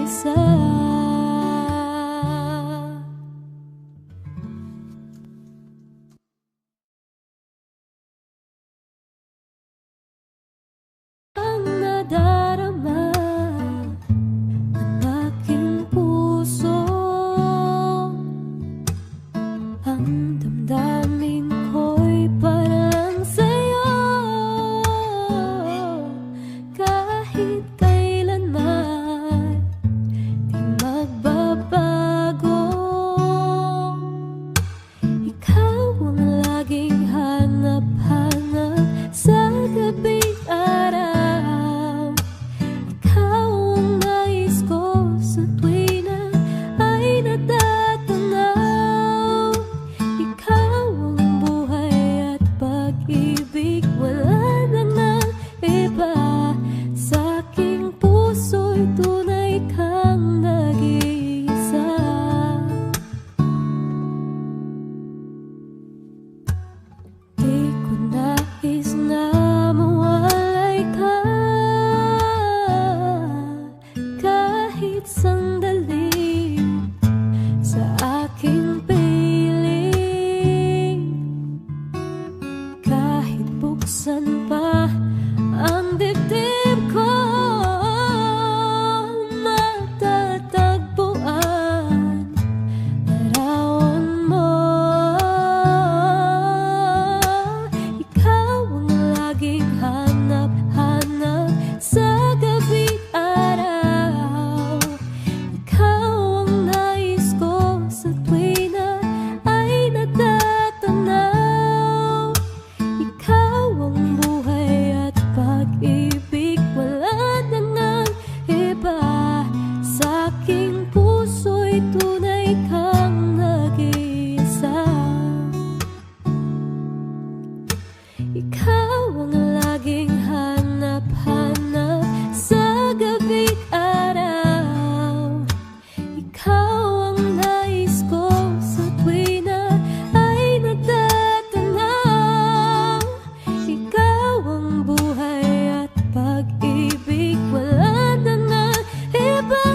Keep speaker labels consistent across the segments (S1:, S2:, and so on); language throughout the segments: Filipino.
S1: nag-iisa. Ang nadarama ng aking puso, ang damdamin ko'y parang sa'yo. Kahit kailanman di magbabago, ikaw ang laging hanap-hanap sa gabing araw. Ikaw ang nais ko sa tuwi na ay natatanaw. Ikaw ang buhay at pag-ibig, wala nang iba. Sa aking puso'y tunay kang nag-iisa. Di ko nais na mawalay ka kahit sandali sa aking piling. Kahit buksan pa ang dibdib ko, matatagpuan larawan mo. Ikaw ang laging hanap-hanap sa gabing araw. Ikaw ang nais ko sa tuwi na ay natatanaw. Ikaw ang buhay at pag-ibig, wala nang iba. Sa aking puso'y tunay kang nag-iisa. Ikaw ang laging hanap-hanap sa gabing araw. Ikaw ang nais ko sa tuwi na ay natatanaw. Ikaw ang buhay at pag-ibig, wala nang iba.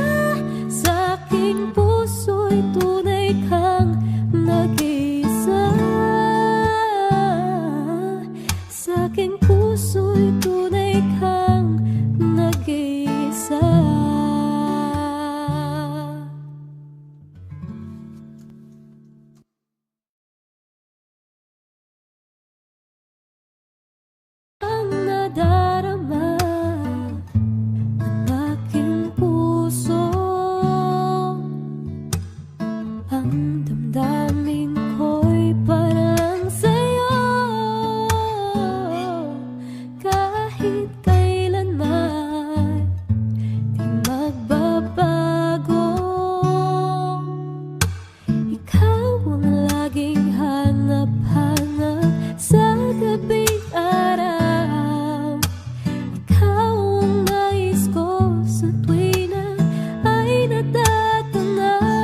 S1: Sa aking puso'y tunay kang nag-iisa. Sa aking puso'y tunay kang nag-iisa. Ang nadarama ng aking puso, ang damdamin ko'y parang sa'yo. Kahit kailanman di magbabago, ikaw ang laging hanap-hanap sa gabing araw. Ikaw ang nais ko sa tuwi na ay natatanaw.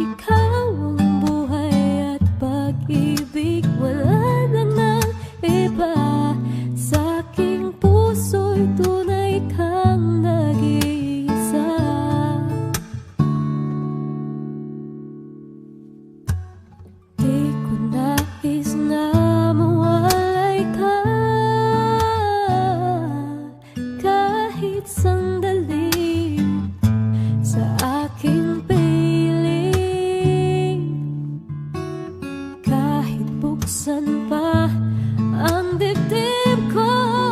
S1: Ikaw ang buhay at pag-ibig, wala nang iba. Sa aking puso'y tunay kang nag-iisa. Di ko nais na mawalay ka kahit sandali